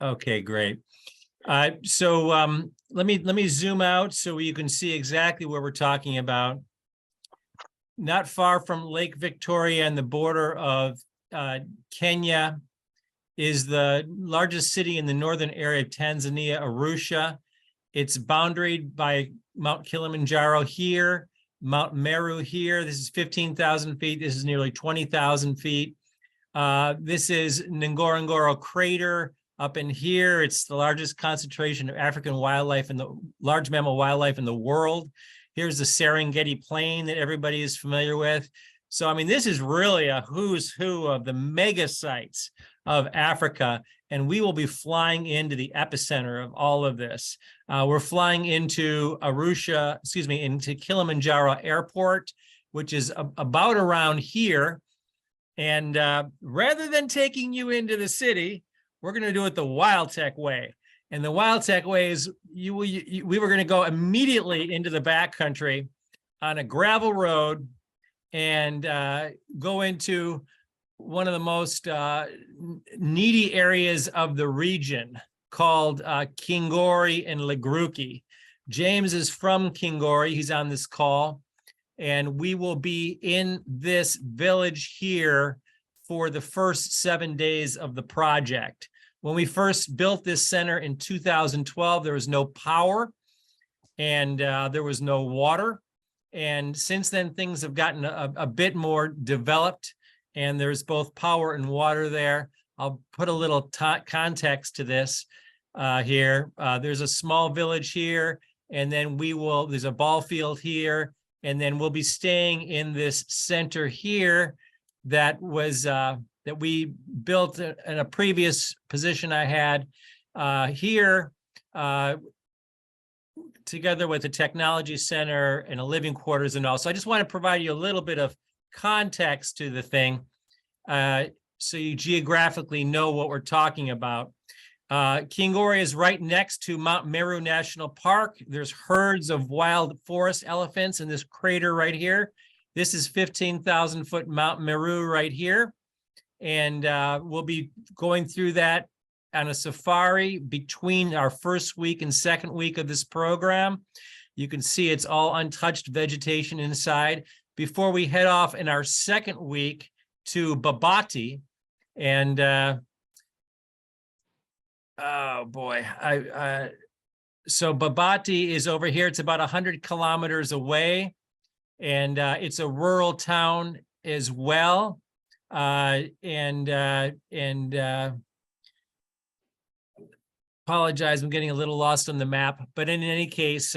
Okay, great. So let me zoom out so you can see exactly what we're talking about. Not far from Lake Victoria and the border of Kenya is the largest city in the northern area of Tanzania, Arusha. It's boundaried by Mount Kilimanjaro here, Mount Meru here. This is 15,000 feet. This is nearly 20,000 feet. This is Ngorongoro Crater up in here. It's the largest concentration of African wildlife and the large mammal wildlife in the world. Here's the Serengeti Plain that everybody is familiar with. So, I mean, this is really a who's who of the mega sites of Africa, and we will be flying into the epicenter of all of this. We're flying into into Kilimanjaro Airport, which is about around here. And rather than taking you into the city, we're going to do it the WildTech way. And the WildTech way is we were going to go immediately into the backcountry on a gravel road and go into one of the most needy areas of the region called Kingori and Legruki. James is from Kingori. He's on this call. And we will be in this village here for the first 7 days of the project. When we first built this center in 2012, there was no power and there was no water. And since then, things have gotten a bit more developed, and there's both power and water there. I'll put a little context to this here. There's a small village here, and then there's a ball field here, and then we'll be staying in this center here that was that we built in a previous position I had here, together with the technology center and a living quarters and all. So I just want to provide you a little bit of context to the thing, so you geographically know what we're talking about. Kingori is right next to Mount Meru National Park. There's herds of wild forest elephants in this crater right here. This is 15,000 foot Mount Meru right here. And we'll be going through that on a safari between our first week and second week of this program. You can see it's all untouched vegetation inside before we head off in our second week to Babati. And oh boy, so Babati is over here. It's about 100 kilometers away, and it's a rural town as well. Apologize, I'm getting a little lost on the map, but in any case,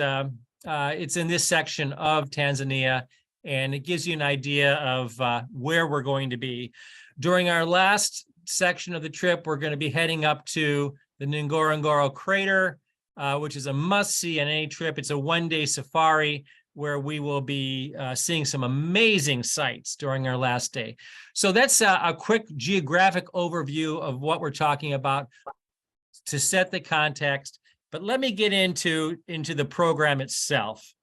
it's in this section of Tanzania, and it gives you an idea of where we're going to be. During our last section of the trip, we're going to be heading up to the Ngorongoro Crater, which is a must-see on any trip. It's a one-day safari where we will be seeing some amazing sights during our last day. So that's a quick geographic overview of what we're talking about to set the context. But let me get into the program itself.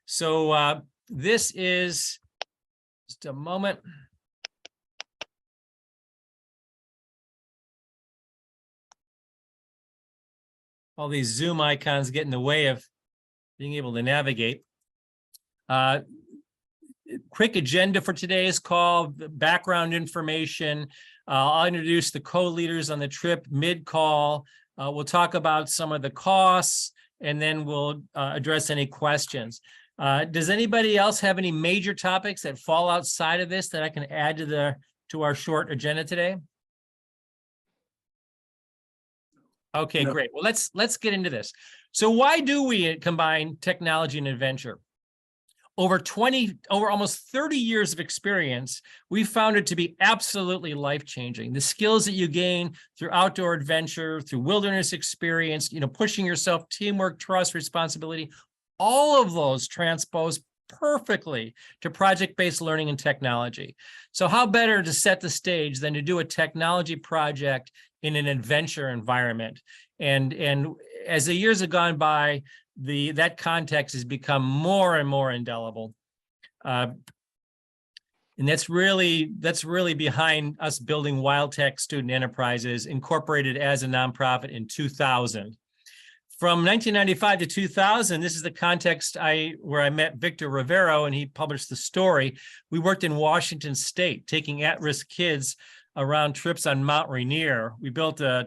So this is, just a moment. All these Zoom icons get in the way of being able to navigate. Quick agenda for today's call, background information. I'll introduce the co-leaders on the trip mid-call. We'll talk about some of the costs, and then we'll address any questions. Does anybody else have any major topics that fall outside of this that I can add to our short agenda today? Okay, no. Great. Well, let's get into this. So why do we combine technology and adventure? Over almost 30 years of experience, we found it to be absolutely life-changing. The skills that you gain through outdoor adventure, through wilderness experience, pushing yourself, teamwork, trust, responsibility, all of those transpose perfectly to project-based learning and technology. So how better to set the stage than to do a technology project in an adventure environment? And as the years have gone by, that context has become more and more indelible. And that's really behind us building WildTech Student Enterprises, incorporated as a nonprofit in 2000. From 1995 to 2000, this is the context where I met Victor Rivero, and he published the story. We worked in Washington State, taking at-risk kids around trips on Mount Rainier. We built a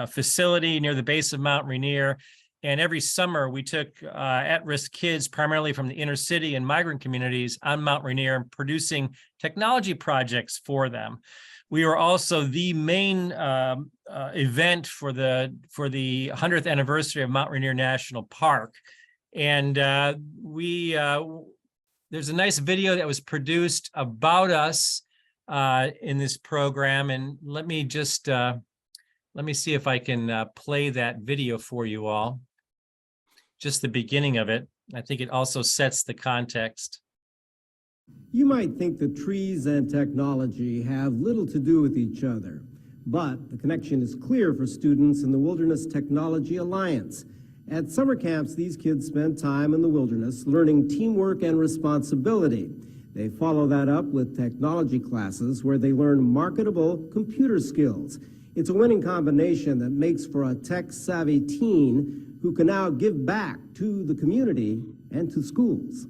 facility near the base of Mount Rainier, and every summer we took at-risk kids, primarily from the inner city and migrant communities, on Mount Rainier, producing technology projects for them. We were also the main event for the 100th anniversary of Mount Rainier National Park. And there's a nice video that was produced about us in this program. And let me see if I can play that video for you all. Just the beginning of it. I think it also sets the context. You might think that trees and technology have little to do with each other, but the connection is clear for students in the Wilderness Technology Alliance. At summer camps, these kids spend time in the wilderness learning teamwork and responsibility. They follow that up with technology classes where they learn marketable computer skills. It's a winning combination that makes for a tech-savvy teen who can now give back to the community and to schools.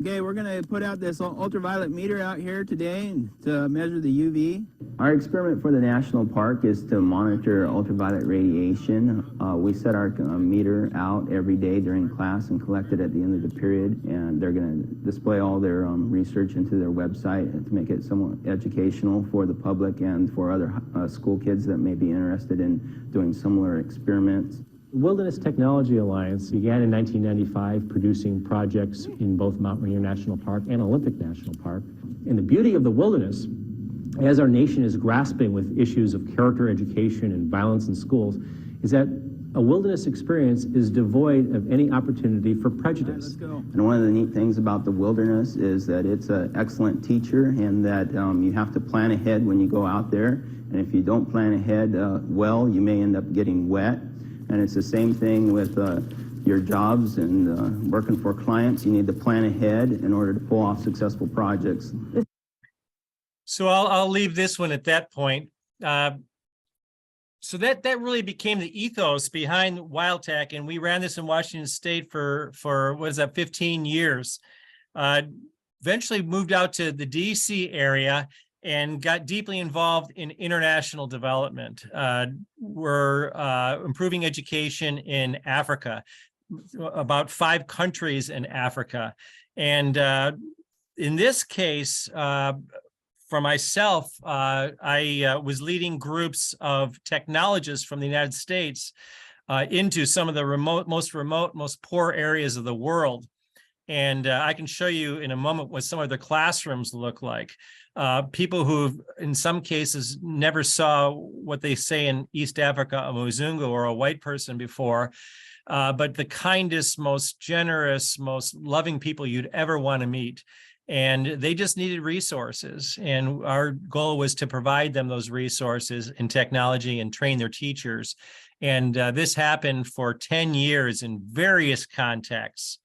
Okay, we're going to put out this ultraviolet meter out here today to measure the UV. Our experiment for the national park is to monitor ultraviolet radiation. We set our meter out every day during class and collect it at the end of the period, and they're going to display all their research into their website to make it somewhat educational for the public and for other school kids that may be interested in doing similar experiments. The Wilderness Technology Alliance began in 1995 producing projects in both Mount Rainier National Park and Olympic National Park. And the beauty of the wilderness, as our nation is grasping with issues of character education and violence in schools, is that a wilderness experience is devoid of any opportunity for prejudice. Let's go. And one of the neat things about the wilderness is that it's an excellent teacher, and that you have to plan ahead when you go out there. And if you don't plan ahead well, you may end up getting wet. And it's the same thing with your jobs and working for clients. You need to plan ahead in order to pull off successful projects. So I'll leave this one at that point. So that really became the ethos behind WildTech, and we ran this in Washington State for what is that, 15 years. Eventually moved out to the DC area and got deeply involved in international development. We're improving education in Africa, about 5 countries in Africa. And in this case, for myself, I was leading groups of technologists from the United States into some of the most poor areas of the world. And I can show you in a moment what some of the classrooms look like. People who, in some cases, never saw what they say in East Africa, a Muzungu or a white person before, but the kindest, most generous, most loving people you'd ever want to meet. And they just needed resources. And our goal was to provide them those resources in technology and train their teachers. And this happened for 10 years in various contexts.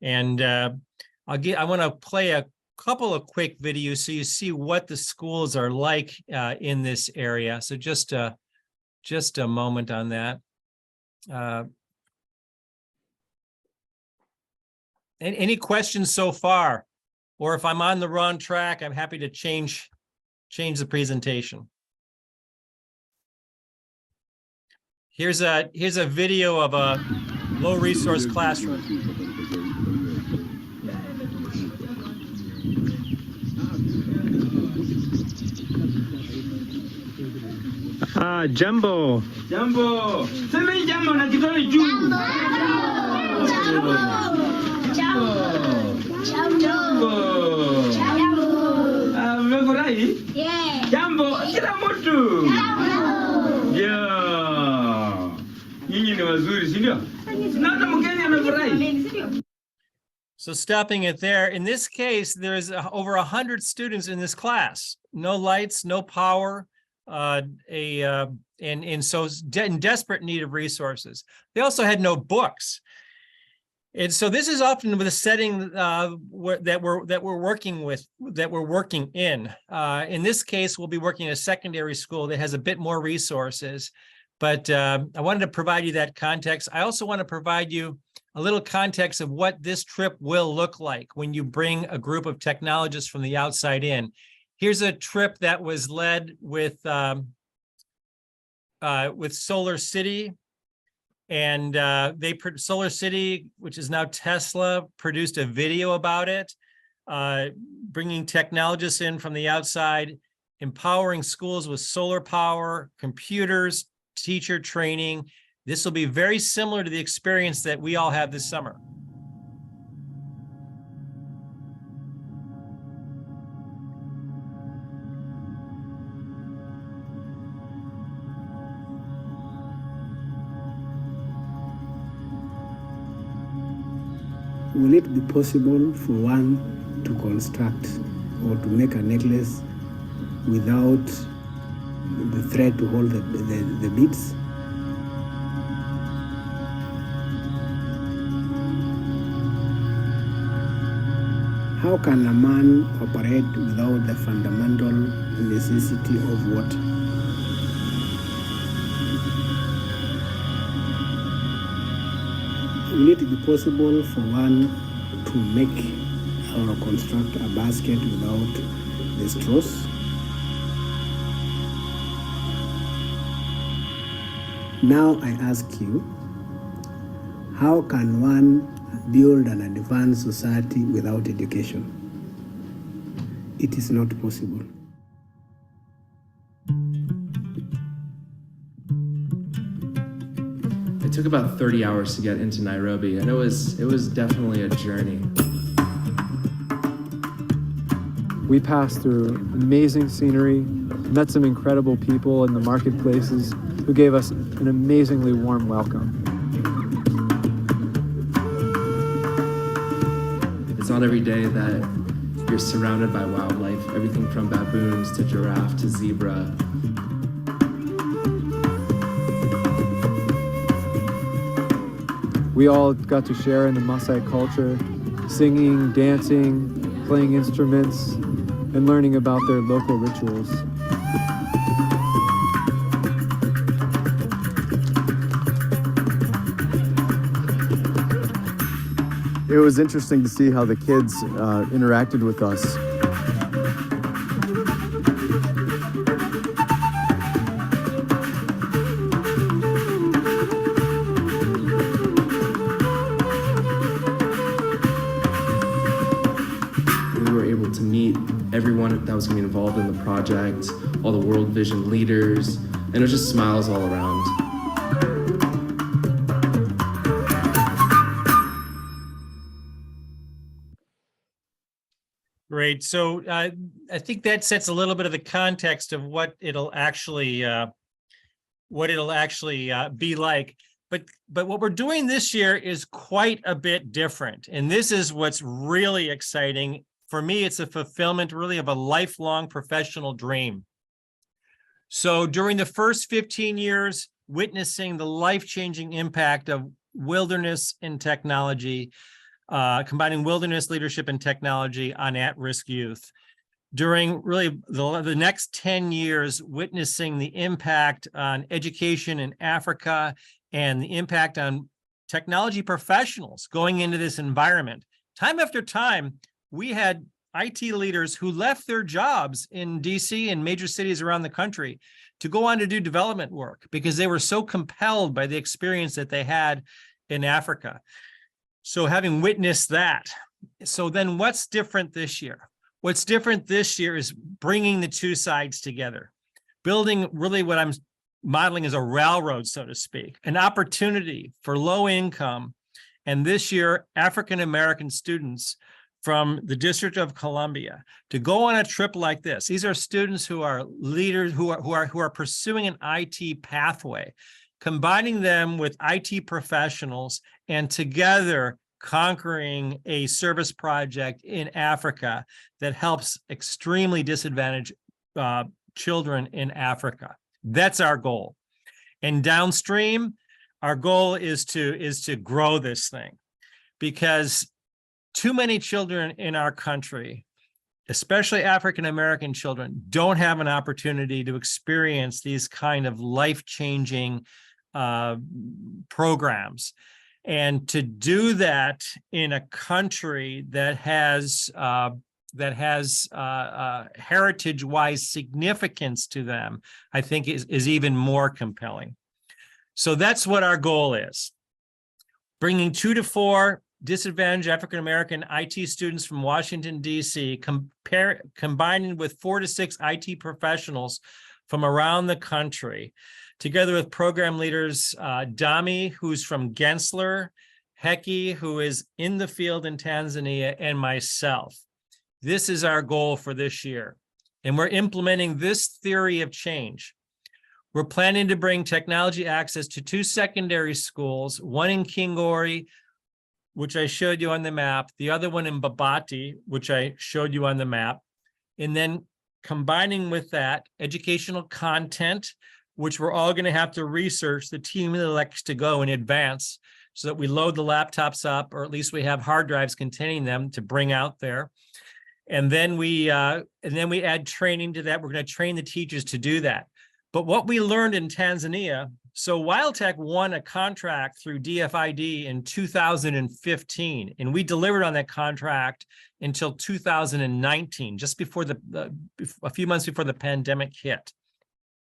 And I want to play a couple of quick videos so you see what the schools are like in this area. So just a moment on that. Any questions so far? Or if I'm on the wrong track, I'm happy to change the presentation. Here's a video of a low resource classroom. Jambo. Jambo. Sema jambo na kidole juu. Jambo. Jambo. Umefurahi? Yeah. Jambo kila mtu. Yeah. Nyinyi ni wazuri, si ndio? Naona mgeni amefurahi. So stopping it there, in this case, there's over 100 students in this class. No lights, no power. And so in desperate need of resources. They also had no books. And so this is often with a setting that we're working in. In this case, we'll be working in a secondary school that has a bit more resources. But I wanted to provide you that context. I also want to provide you a little context of what this trip will look like when you bring a group of technologists from the outside in. Here's a trip that was led with Solar City. And Solar City, which is now Tesla, produced a video about it, bringing technologists in from the outside, empowering schools with solar power, computers, teacher training. This will be very similar to the experience that we all have this summer. Will it be possible for one to construct or to make a necklace without the thread to hold the beads? How can a man operate without the fundamental necessity of water? Will it be possible for one to make or construct a basket without the straws? Now I ask you, how can one build an advanced society without education? It is not possible. It took about 30 hours to get into Nairobi, and it was definitely a journey. We passed through amazing scenery, met some incredible people in the marketplaces who gave us an amazingly warm welcome. It's not every day that you're surrounded by wildlife, everything from baboons to giraffe to zebra. We all got to share in the Maasai culture, singing, dancing, playing instruments, and learning about their local rituals. It was interesting to see how the kids interacted with us. We were able to meet everyone that was going to be involved in the project, all the World Vision leaders, and it was just smiles all around. Great. So I think that sets a little bit of the context of what it'll actually be like. But what we're doing this year is quite a bit different. And this is what's really exciting. For me, it's a fulfillment really of a lifelong professional dream. So during the first 15 years, witnessing the life-changing impact of wilderness and technology, combining wilderness leadership and technology on at-risk youth. During really the next 10 years, witnessing the impact on education in Africa and the impact on technology professionals going into this environment. Time after time, we had IT leaders who left their jobs in DC and major cities around the country to go on to do development work because they were so compelled by the experience that they had in Africa. So having witnessed that, so then what's different this year? What's different this year is bringing the two sides together, building really what I'm modeling as a railroad, so to speak, an opportunity for low income, and this year, African-American students from the District of Columbia to go on a trip like this. These are students who are leaders, who are pursuing an IT pathway, combining them with IT professionals and together conquering a service project in Africa that helps extremely disadvantaged children in Africa. That's our goal. And downstream, our goal is to grow this thing. because too many children in our country, especially African-American children, don't have an opportunity to experience these kind of life-changing programs. And to do that in a country that has heritage-wise significance to them, I think is even more compelling. So that's what our goal is. Bringing 2 to 4 disadvantaged African-American IT students from Washington, D.C., combining with 4 to 6 IT professionals from around the country, together with program leaders, Dami, who's from Gensler, Heki, who is in the field in Tanzania, and myself. This is our goal for this year. And we're implementing this theory of change. We're planning to bring technology access to 2 secondary schools, one in Kingori, which I showed you on the map, the other one in Babati, which I showed you on the map, and then combining with that educational content, which we're all going to have to research. The team that elects to go in advance so that we load the laptops up, or at least we have hard drives containing them to bring out there. And then we add training to that. We're going to train the teachers to do that. But what we learned in Tanzania, so WildTech won a contract through DFID in 2015, and we delivered on that contract until 2019, just before a few months before the pandemic hit.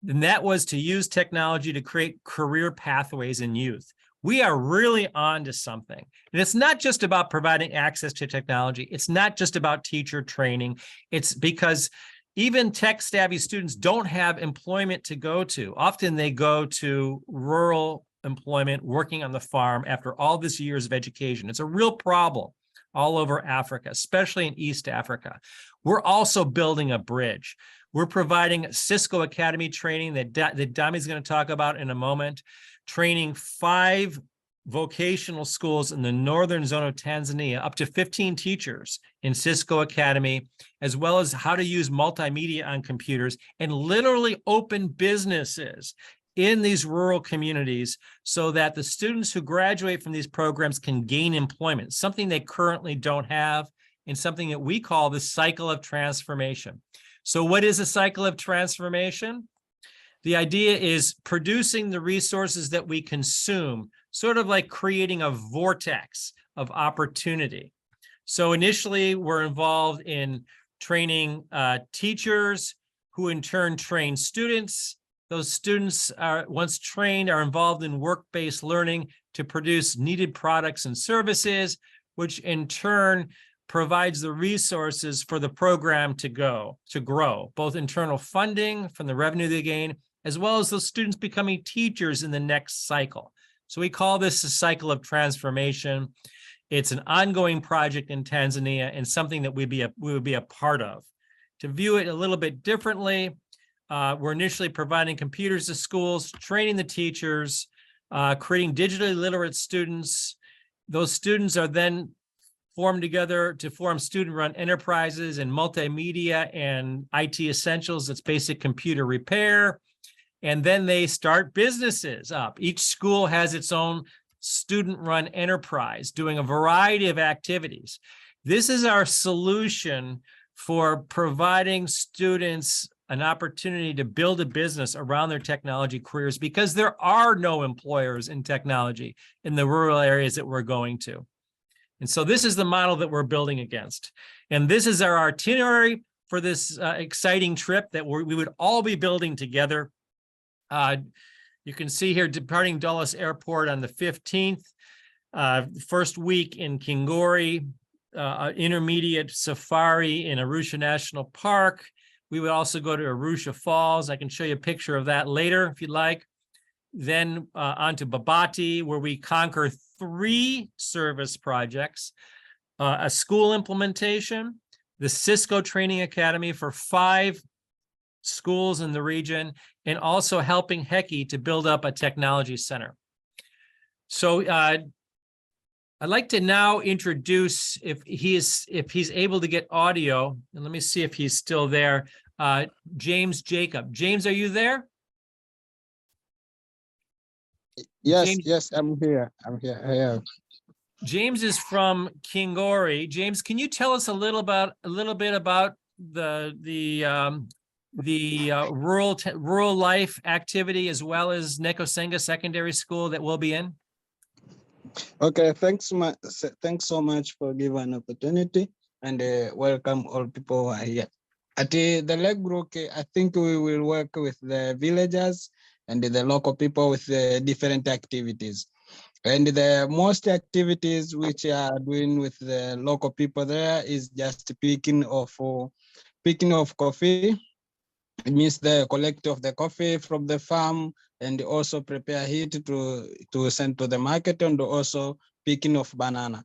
And that was to use technology to create career pathways in youth. We are really on to something. And it's not just about providing access to technology. It's not just about teacher training. It's because even tech-savvy students don't have employment to go to. Often they go to rural employment, working on the farm after all these years of education. It's a real problem all over Africa, especially in East Africa. We're also building a bridge. We're providing Cisco Academy training that Dami's going to talk about in a moment, training 5 vocational schools in the northern zone of Tanzania, up to 15 teachers in Cisco Academy, as well as how to use multimedia on computers and literally open businesses in these rural communities so that the students who graduate from these programs can gain employment, something they currently don't have, and something that we call the cycle of transformation. So what is a cycle of transformation? The idea is producing the resources that we consume, sort of like creating a vortex of opportunity. So initially, we're involved in training teachers who in turn train students. Those students are, once trained, are involved in work-based learning to produce needed products and services, which in turn provides the resources for the program to grow, both internal funding from the revenue they gain, as well as those students becoming teachers in the next cycle. So we call this a cycle of transformation. It's an ongoing project in Tanzania and something that we would be a part of. To view it a little bit differently, we're initially providing computers to schools, training the teachers, creating digitally literate students. Those students are then formed together to form student-run enterprises in multimedia and IT essentials. That's basic computer repair. And then they start businesses up. Each school has its own student-run enterprise doing a variety of activities. This is our solution for providing students an opportunity to build a business around their technology careers, because there are no employers in technology in the rural areas that we're going to. And so this is the model that we're building against. And this is our itinerary for this exciting trip that we would all be building together. You can see here, departing Dulles Airport on the 15th, first week in Kingori, intermediate safari in Arusha National Park. We would also go to Arusha Falls. I can show you a picture of that later if you'd like. Then on to Babati, where we conquer 3 service projects, a school implementation, the Cisco Training Academy for 5 schools in the region, and also helping Heki to build up a technology center. So I'd like to now introduce, if he's able to get audio, and let me see if he's still there, James Jacob. James, are you there? Yes, James? yes, I'm here. I am. James is from Kingori. James, can you tell us a little bit about the rural life activity as well as Nekosenga Secondary School that we'll be in? Okay, thanks so much for giving an opportunity, and welcome all people who are here. At the Lake Brook, I think we will work with the villagers and the local people with the different activities. And the most activities which are doing with the local people there is just picking of coffee. It means the collect of the coffee from the farm and also prepare it to send to the market, and also picking of banana.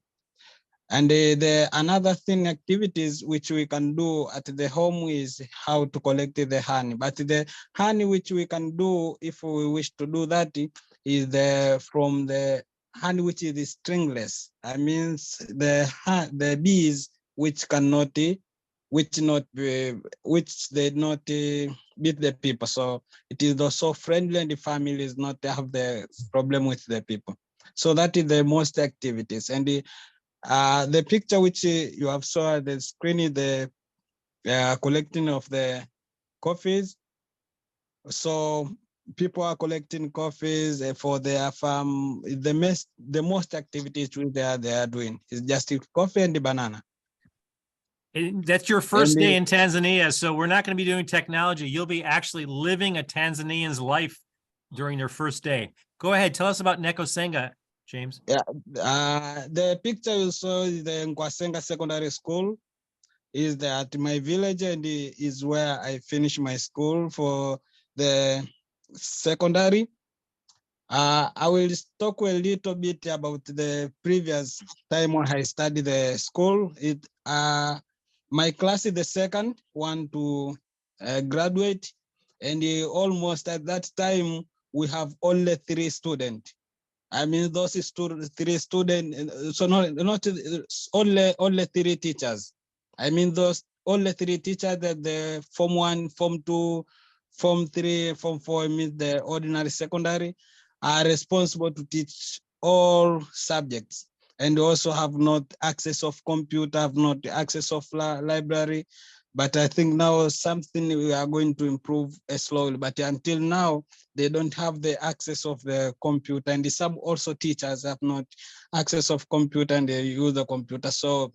And the another thing activities which we can do at the home is how to collect the honey. But the honey which we can do if we wish to do that is from the honey which is stringless. I mean the bees which cannot which they not beat the people. So it is also friendly, and the families not have the problem with the people. So that is the most activities. And the picture which you have saw at the screen is the collecting of the coffees. So people are collecting coffees for their farm. The most activities they are doing is just coffee and the banana. And that's your first day in Tanzania, so we're not going to be doing technology. You'll be actually living a Tanzanian's life during their first day. Go ahead, tell us about Nekosenga, James. Yeah, the picture you saw is the Nkwasenga Secondary School. Is at my village, and is where I finished my school for the secondary. I will talk a little bit about the previous time when I studied the school. My class is the second one to graduate, and almost at that time we have only 3 students. I mean, those 3 students, so not only 3 teachers. I mean, those only 3 teachers that the Form 1, Form 2, Form 3, Form 4, means the ordinary secondary, are responsible to teach all subjects, and also have not access of computer, have not access of library. But I think now something we are going to improve slowly. But until now, they don't have the access of the computer, and some also teachers have not access of computer, and they use the computer. So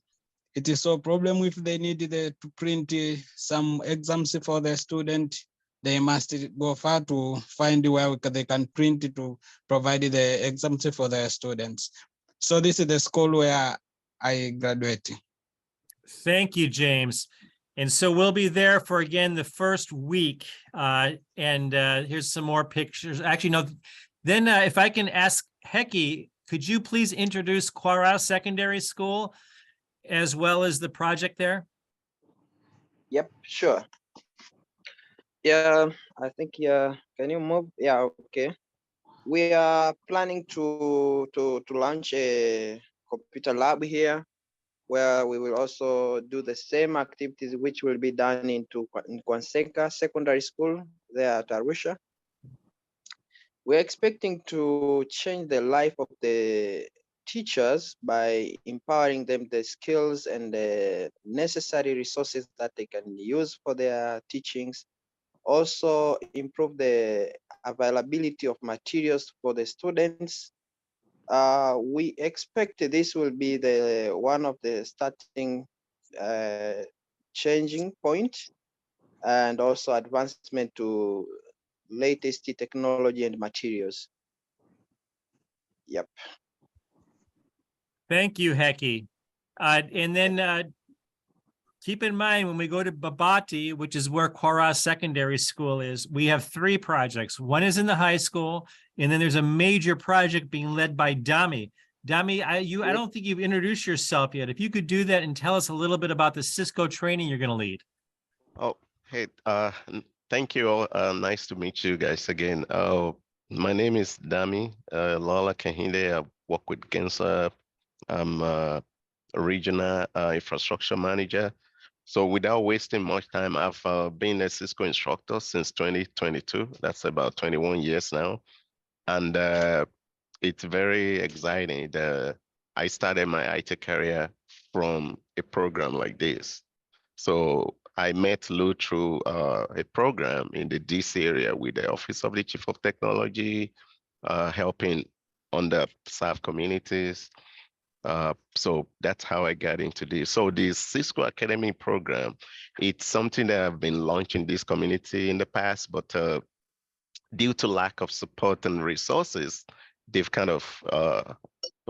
it is a problem if they need to print some exams for the student. They must go far to find where they can print it to provide the exams for the students. So this is the school where I graduated. Thank you, James. And so we'll be there for, again, the first week. And here's some more pictures. Actually, no, then if I can ask Heki, could you please introduce Kwara Secondary School as well as the project there? Yep, sure. Yeah, I think, yeah, can you move? Yeah, okay. We are planning to launch a computer lab here, where we will also do the same activities which will be done in Nkwasenga Secondary School there at Arusha. We're expecting to change the life of the teachers by empowering them the skills and the necessary resources that they can use for their teachings. Also improve the availability of materials for the students. We expect this will be the one of the starting changing point, and also advancement to latest technology and materials. Yep. Thank you, Heki. And then keep in mind, when we go to Babati, which is where Kwara Secondary School is, we have 3 projects. One is in the high school, and then there's a major project being led by Dami. Dami, I don't think you've introduced yourself yet. If you could do that and tell us a little bit about the Cisco training you're going to lead. Oh, hey, thank you all. Nice to meet you guys again. My name is Dami Lola Kahinde. I work with Gensa. I'm a regional infrastructure manager. So without wasting much time, I've been a Cisco instructor since 2022. That's about 21 years now. And it's very exciting. I started my IT career from a program like this. So I met Lou through a program in the DC area with the Office of the Chief of Technology, helping underserved communities. So that's how I got into this. So the Cisco Academy program, it's something that I've been launching this community in the past, but due to lack of support and resources, they've kind of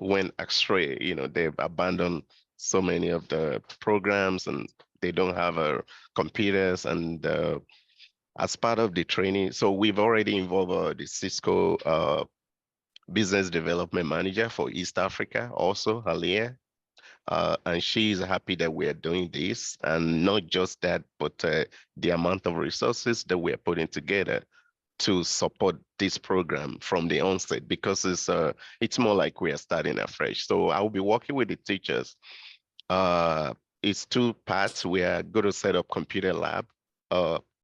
went astray. You know, they've abandoned so many of the programs, and they don't have computers. And as part of the training, so we've already involved the Cisco business development manager for East Africa, also Halia. And she's happy that we're doing this, and not just that, but the amount of resources that we're putting together to support this program from the onset, because it's more like we are starting afresh. So I'll be working with the teachers. It's two parts. We are going to set up computer lab,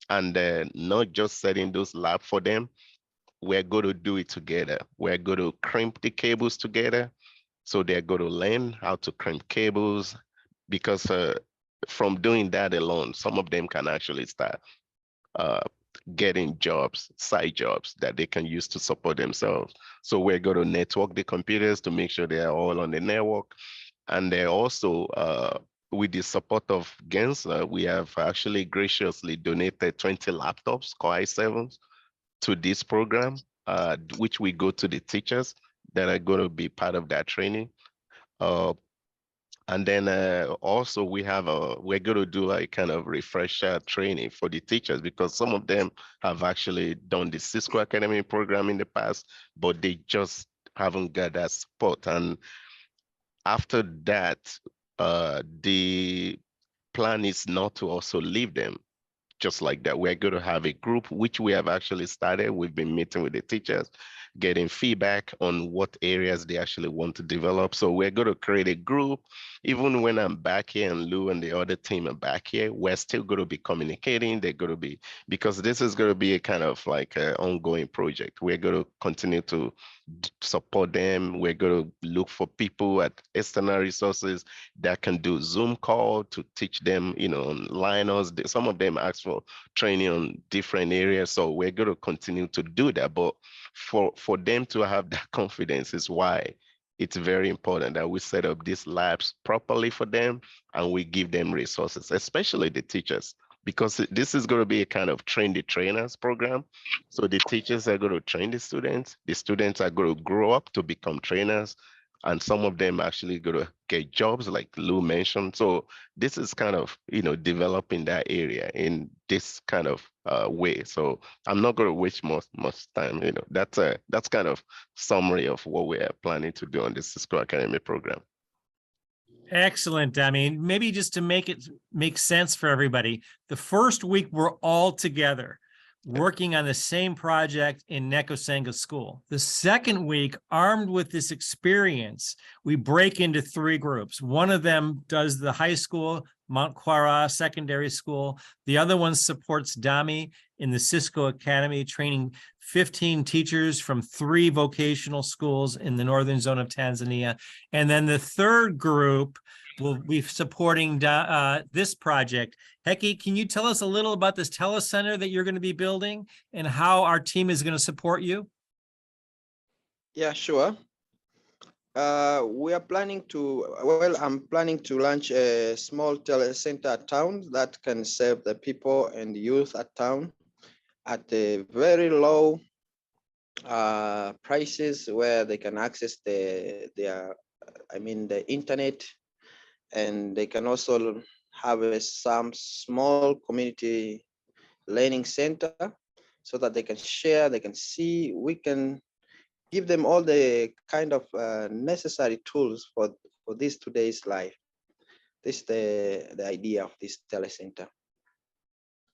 and not just setting those lab for them. We're going to do it together. We're going to crimp the cables together. So they're going to learn how to crimp cables, because from doing that alone, some of them can actually start getting jobs, side jobs that they can use to support themselves. So we're going to network the computers to make sure they are all on the network. And they're also, with the support of Gensler, we have actually graciously donated 20 laptops, Core i7s, to this program, which we go to the teachers that are going to be part of that training. And then also we're going to do a kind of refresher training for the teachers, because some of them have actually done the Cisco Academy program in the past, but they just haven't got that support. And after that, the plan is not to also leave them just like that. We're going to have a group, which we have actually started. We've been meeting with the teachers, getting feedback on what areas they actually want to develop. So we're going to create a group. Even when I'm back here and Lou and the other team are back here, we're still going to be communicating. They're going to be, because this is going to be a kind of like an ongoing project. We're going to continue to support them. We're going to look for people at external resources that can do Zoom call to teach them, you know, on Linux. Some of them ask for training on different areas. So we're going to continue to do that. But for them to have that confidence is why it's very important that we set up these labs properly for them, and we give them resources, especially the teachers, because this is going to be a kind of train the trainers program. So the teachers are going to train the students are going to grow up to become trainers, and some of them actually going to get jobs, like Lou mentioned. So this is kind of, you know, developing that area in this kind of way. So I'm not going to waste much time. You know, that's kind of summary of what we are planning to do on the Cisco Academy program. Excellent. I mean, maybe just to make it make sense for everybody, the first week we're all together working on the same project in Nekosenga School. The second week, armed with this experience, we break into 3 groups. One of them does the high school, Mount Quara Secondary School. The other one supports Dami in the Cisco Academy, training 15 teachers from 3 vocational schools in the northern zone of Tanzania. And then the third group will be supporting this project. Heki, can you tell us a little about this telecenter that you're going to be building and how our team is going to support you? Yeah, sure. We are planning to, well, I'm planning to launch a small telecenter at town that can serve the people and youth at town at a very low prices, where they can access the internet, and they can also have some small community learning center so that they can share, they can see, we can give them all the kind of necessary tools for this today's life. This is the idea of this telecenter.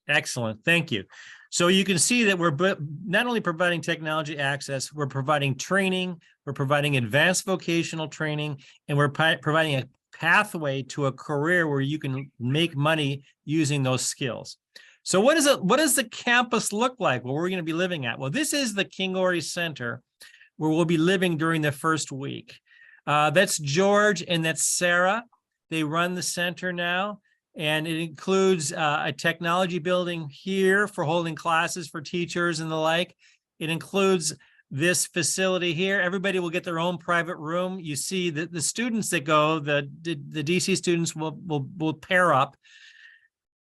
Excellent. Thank you. So you can see that we're not only providing technology access, we're providing training, we're providing advanced vocational training, and we're providing a pathway to a career where you can make money using those skills. So what does the campus look like where we're going to be living at? Well, this is the King Ori Center where we'll be living during the first week. That's George and that's Sarah. They run the center now. And it includes a technology building here for holding classes for teachers and the like. It includes this facility here. Everybody will get their own private room. You see that the students that go, the DC students will pair up,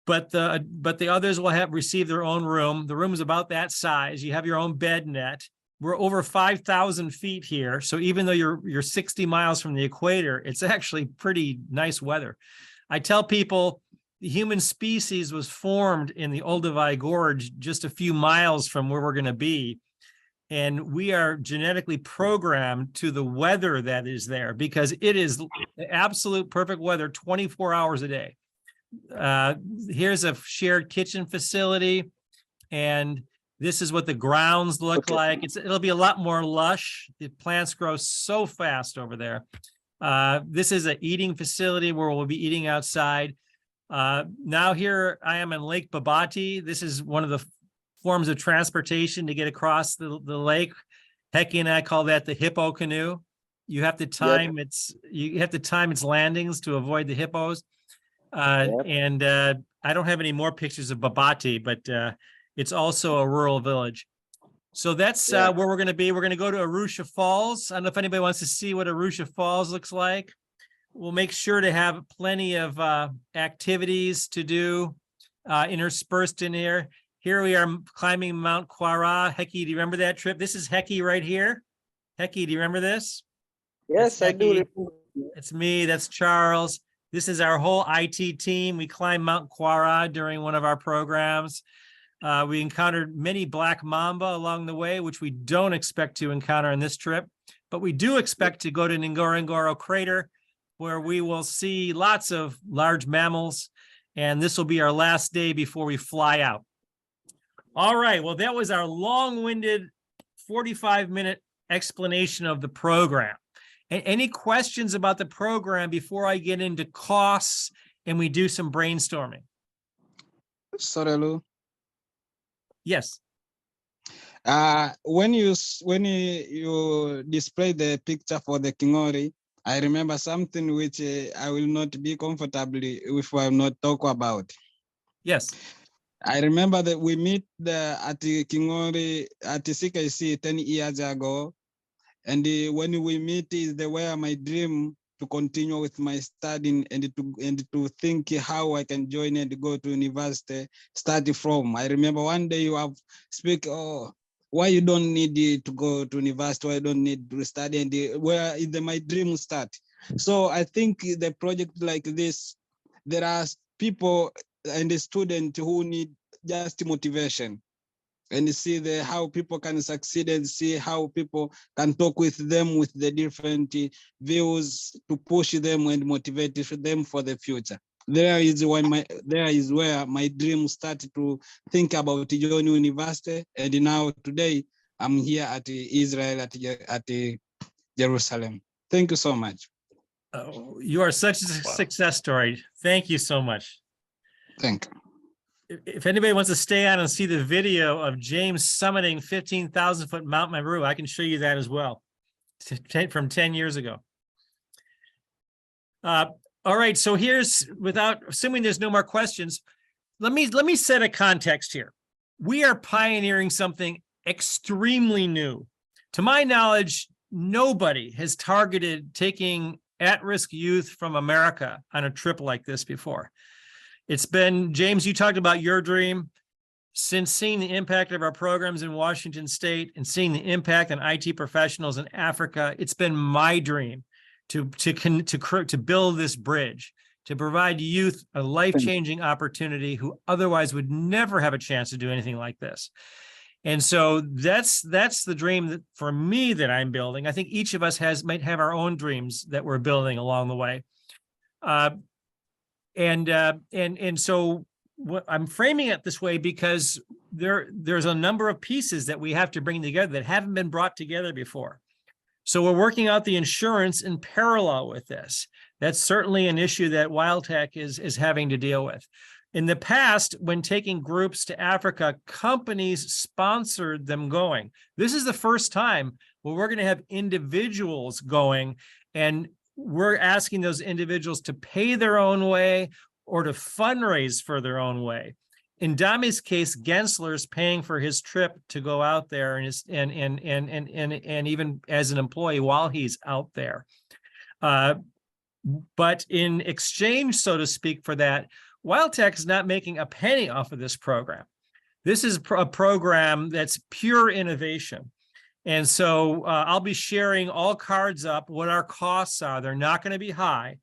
but the others will receive their own room. The room is about that size. You have your own bed net. We're over 5,000 feet here. So even though you're 60 miles from the equator, it's actually pretty nice weather. I tell people the human species was formed in the Olduvai Gorge just a few miles from where we're going to be. And we are genetically programmed to the weather that is there because it is the absolute perfect weather 24 hours a day. Here's a shared kitchen facility. And this is what the grounds look like. It'll be a lot more lush. The plants grow so fast over there. This is an eating facility where we'll be eating outside. Now here I am in Lake Babati. This is one of the forms of transportation to get across the lake. Hecky and I call that the hippo canoe. You have to time its landings to avoid the hippos. And I don't have any more pictures of Babati, but it's also a rural village. So that's where we're going to be. We're going to go to Arusha Falls. I don't know if anybody wants to see what Arusha Falls looks like. We'll make sure to have plenty of activities to do interspersed in here. Here we are climbing Mount Quara. Hecky, do you remember that trip? This is Hecky right here. Hecky, do you remember this? Yes, I do. It's me, that's Charles. This is our whole IT team. We climbed Mount Quara during one of our programs. We encountered many black mamba along the way, which we don't expect to encounter on this trip, but we do expect to go to Ngorongoro Crater, where we will see lots of large mammals, and this will be our last day before we fly out. All right, well, that was our long-winded 45-minute explanation of the program. Any questions about the program before I get into costs and we do some brainstorming? Sorry, Lou. Yes. When you display the picture for the Kingori, I remember something which I will not be comfortable if I will not talk about. Yes. I remember that we meet at the Kingori at the CKC 10 years ago. And when we meet is the way my dream to continue with my studying and to think how I can join and go to university, study from. I remember one day you have speak, why you don't need to go to university, why you don't need to study, and where is my dream start. So I think the project like this, there are people and the students who need just motivation and see how people can succeed and see how people can talk with them with the different views to push them and motivate them for the future. There is where my dream started to think about joining university, and now today I'm here at Israel at Jerusalem. Thank you so much. Oh, you are such a success story. Thank you so much. Thank you. If anybody wants to stay on and see the video of James summiting 15,000-foot Mount Meru, I can show you that as well from 10 years ago. All right, so here's, without assuming there's no more questions, let me set a context here. We are pioneering something extremely new. To my knowledge, nobody has targeted taking at-risk youth from America on a trip like this before. It's been, James, you talked about your dream. Since seeing the impact of our programs in Washington State and seeing the impact on IT professionals in Africa, it's been my dream to build this bridge, to provide youth a life-changing opportunity who otherwise would never have a chance to do anything like this. And so that's the dream that for me that I'm building. I think each of us might have our own dreams that we're building along the way. And so I'm framing it this way because there's a number of pieces that we have to bring together that haven't been brought together before. So we're working out the insurance in parallel with this. That's certainly an issue that WildTech is having to deal with. In the past, when taking groups to Africa, companies sponsored them going. This is the first time where we're going to have individuals going, And we're asking those individuals to pay their own way or to fundraise for their own way. In Dami's case, Gensler's paying for his trip to go out there and even as an employee while he's out there. But in exchange, so to speak, for that, WildTech is not making a penny off of this program. This is a program that's pure innovation. And so I'll be sharing all cards up, what our costs are. They're not going to be high.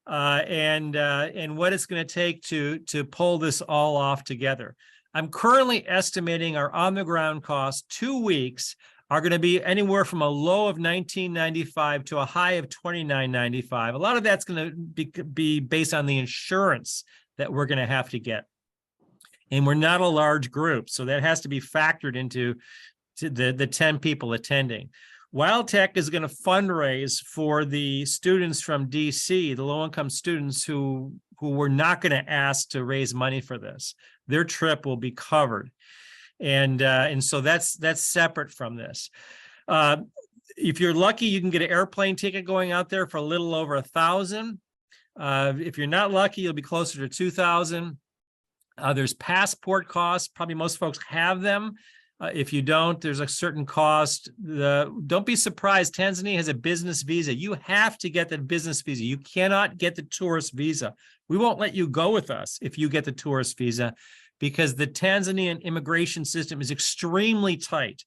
And what it's going to take to pull this all off together. I'm currently estimating our on-the-ground costs 2 weeks are going to be anywhere from a low of $19.95 to a high of $29.95. A lot of that's going to be based on the insurance that we're going to have to get. And we're not a large group, so that has to be factored into the 10 people attending. WildTech is going to fundraise for the students from DC, the low-income students who were not going to ask to raise money for this. Their trip will be covered. And so that's separate from this. If you're lucky, you can get an airplane ticket going out there for a little over $1,000. If you're not lucky, you'll be closer to $2,000. There's passport costs. Probably most folks have them. If you don't, there's a certain cost. Don't be surprised. Tanzania has a business visa. You have to get the business visa. You cannot get the tourist visa. We won't let you go with us if you get the tourist visa, because the Tanzanian immigration system is extremely tight.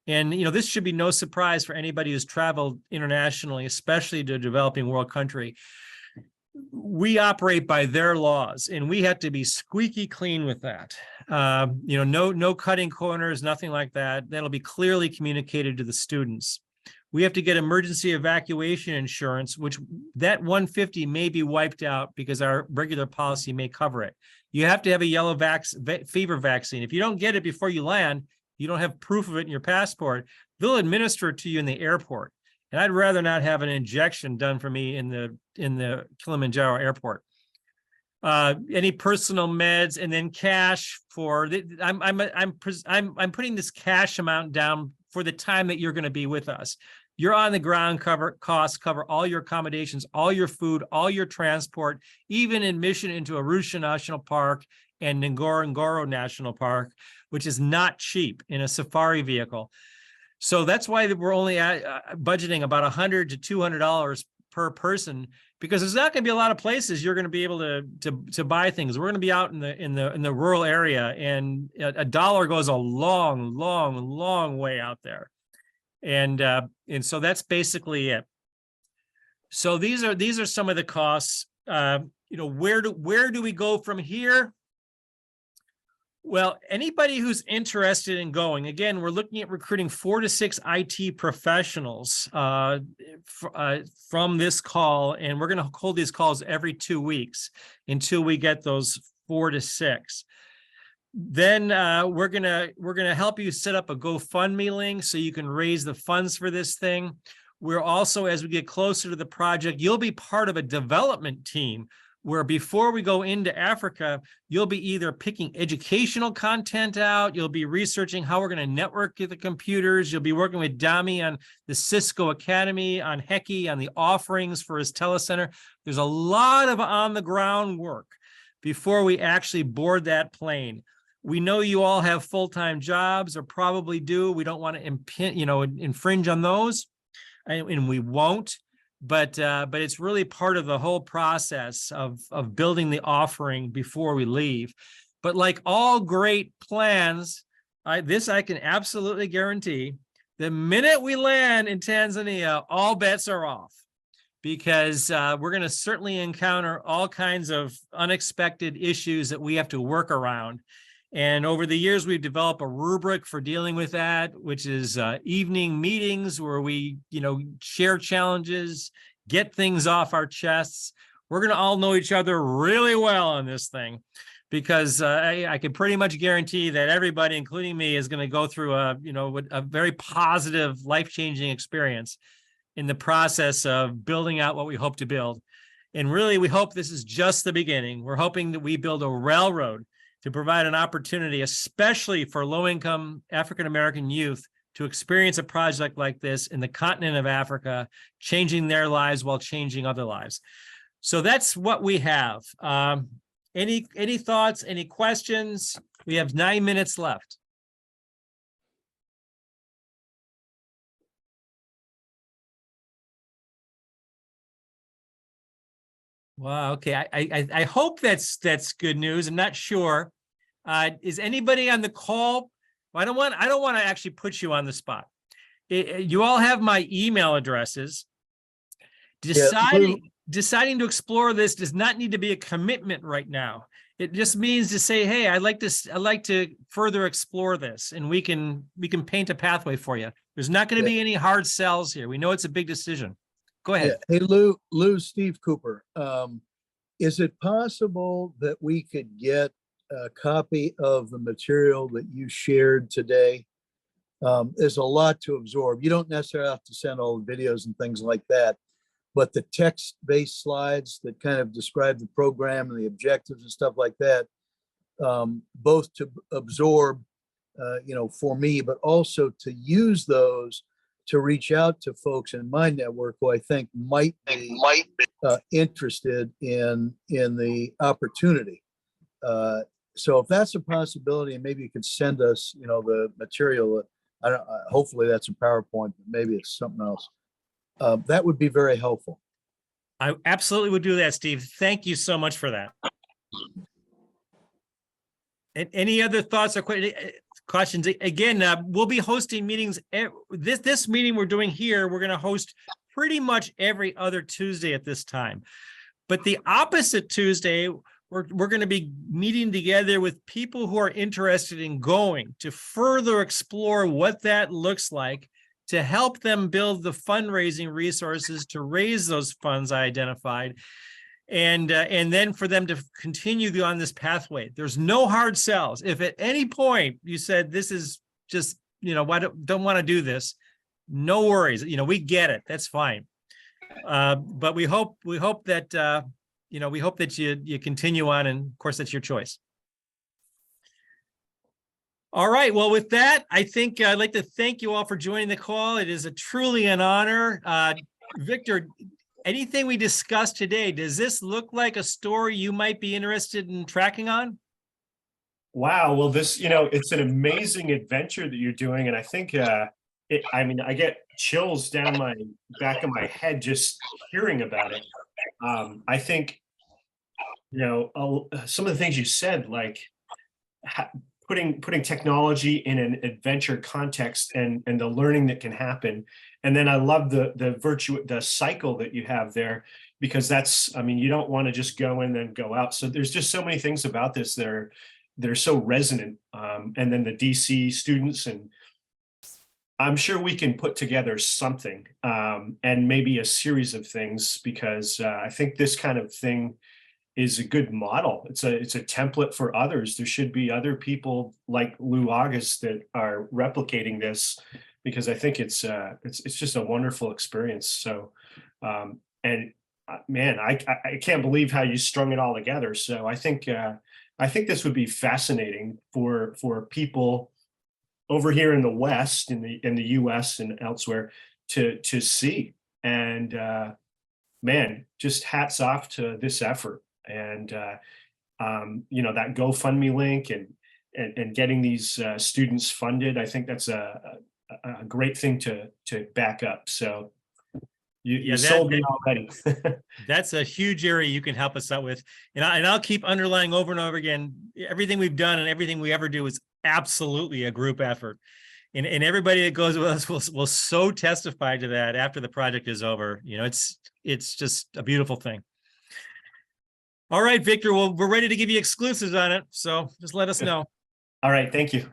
And, this should be no surprise for anybody who's traveled internationally, especially to a developing world country. We operate by their laws, and we have to be squeaky clean with that. No cutting corners, nothing like that. That'll be clearly communicated to the students. We have to get emergency evacuation insurance, which that $150 may be wiped out because our regular policy may cover it. You have to have a yellow fever vaccine. If you don't get it before you land, you don't have proof of it in your passport, they'll administer it to you in the airport. And I'd rather not have an injection done for me in the Kilimanjaro airport. Any personal meds, and then cash for I'm putting this cash amount down for the time that you're going to be with us. Your on the ground costs cover all your accommodations, all your food, all your transport, even admission into Arusha National Park and Ngorongoro National Park, which is not cheap in a safari vehicle. So that's why we're only budgeting about $100 to $200 per person, because there's not going to be a lot of places you're going to be able to buy things. We're going to be out in the rural area, and a dollar goes a long, long, long way out there. And so that's basically it. So these are some of the costs. Where do we go from here? Well, anybody who's interested in going, again, we're looking at recruiting 4 to 6 IT professionals from this call, and we're going to hold these calls every 2 weeks until we get those 4 to 6. Then we're gonna help you set up a GoFundMe link so you can raise the funds for this thing. We're also, as we get closer to the project, you'll be part of a development team where before we go into Africa, you'll be either picking educational content out, you'll be researching how we're going to network the computers, you'll be working with Dami on the Cisco Academy, on HECI, on the offerings for his telecenter. There's a lot of on-the-ground work before we actually board that plane. We know you all have full-time jobs, or probably do. We don't want to infringe on those, and we won't. But it's really part of the whole process of building the offering before we leave. But like all great plans, I can absolutely guarantee, the minute we land in Tanzania, all bets are off, because we're going to certainly encounter all kinds of unexpected issues that we have to work around. And over the years, we've developed a rubric for dealing with that, which is evening meetings where we, share challenges, get things off our chests. We're going to all know each other really well on this thing, because I can pretty much guarantee that everybody, including me, is going to go through a very positive, life-changing experience in the process of building out what we hope to build. And really, we hope this is just the beginning. We're hoping that we build a railroad to provide an opportunity, especially for low-income African-American youth, to experience a project like this in the continent of Africa, changing their lives while changing other lives. So that's what we have. Any thoughts, any questions? We have 9 minutes left. Wow. Okay. I hope that's good news. I'm not sure. Is anybody on the call? Well, I don't want to actually put you on the spot. You all have my email addresses. Deciding to explore this does not need to be a commitment right now. It just means to say, hey, I'd like to further explore this, and we can paint a pathway for you. There's not going to be any hard sells here. We know it's a big decision. Go ahead. Yeah. Hey, Lou, Steve Cooper. Is it possible that we could get a copy of the material that you shared today? There's a lot to absorb. You don't necessarily have to send all the videos and things like that, but the text-based slides that kind of describe the program and the objectives and stuff like that, both to absorb, for me, but also to use those to reach out to folks in my network who I think might be interested in the opportunity. So if that's a possibility, and maybe you could send us, the material. Hopefully that's a PowerPoint, but maybe it's something else. That would be very helpful. I absolutely would do that, Steve. Thank you so much for that. And any other thoughts or questions? Again, we'll be hosting meetings. This meeting we're doing here, we're going to host pretty much every other Tuesday at this time. But the opposite Tuesday, we're going to be meeting together with people who are interested in going to further explore what that looks like, to help them build the fundraising resources to raise those funds I identified, and then for them to continue on this pathway. There's no hard sells. If at any point you said this is just, why don't want to do this, no worries. We get it. That's fine. But we hope that you continue on, and of course that's your choice. All right. Well, with that, I think I'd like to thank you all for joining the call. It is truly an honor. Victor, anything we discussed today, does this look like a story you might be interested in tracking on? Wow. Well, this, it's an amazing adventure that you're doing. And I think, I get chills down my back of my head just hearing about it. I think, some of the things you said, like putting technology in an adventure context and the learning that can happen. And then I love the cycle that you have there, because that's, you don't want to just go in and go out. So there's just so many things about this that are so resonant. And then the DC students, and I'm sure we can put together something and maybe a series of things, because I think this kind of thing is a good model. It's a template for others. There should be other people like Lou August that are replicating this, because I think it's just a wonderful experience. So, man, I can't believe how you strung it all together. So I think this would be fascinating for people over here in the West, in the US and elsewhere, to see. And man, just hats off to this effort. And that GoFundMe link and getting these students funded, I think that's a great thing to back up. So you sold me already. That's a huge area you can help us out with. And I'll keep underlining over and over again, everything we've done and everything we ever do is absolutely a group effort. And everybody that goes with us will so testify to that after the project is over. It's just a beautiful thing. All right, Victor, well, we're ready to give you exclusives on it. So just let us know. All right. Thank you.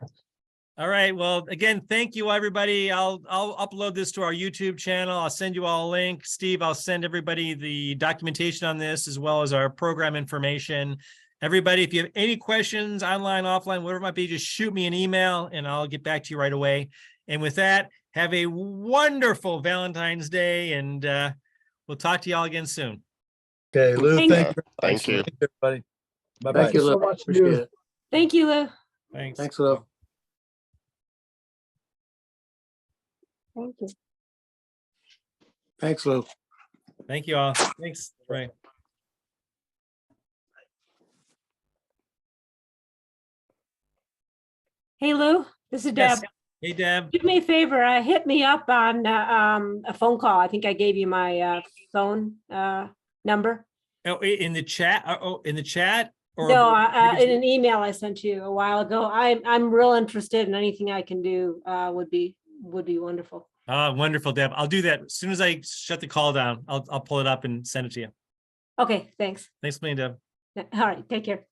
All right. Well, again, thank you, everybody. I'll upload this to our YouTube channel. I'll send you all a link. Steve, I'll send everybody the documentation on this, as well as our program information. Everybody, if you have any questions, online, offline, whatever it might be, just shoot me an email and I'll get back to you right away. And with that, have a wonderful Valentine's Day, and we'll talk to y'all again soon. Okay, Lou, thank you very much. Thank you. Thanks, everybody. Bye-bye. Thank you so much. Appreciate it. Thank you, Lou. Thanks. Thanks, Lou. Thank you. Thanks, Lou. Thank you all. Thanks, Ray. Hey, Lou, this is Yes. Deb. Hey, Deb. Do me a favor, hit me up on a phone call. I think I gave you my phone number. Oh, in the chat? Oh, in the chat? Or No, in an email I sent you a while ago. I'm real interested in anything I can do. Would be wonderful. Wonderful, Deb. I'll do that. As soon as I shut the call down, I'll pull it up and send it to you. Okay, thanks. Thanks, a million, Deb. All right, take care.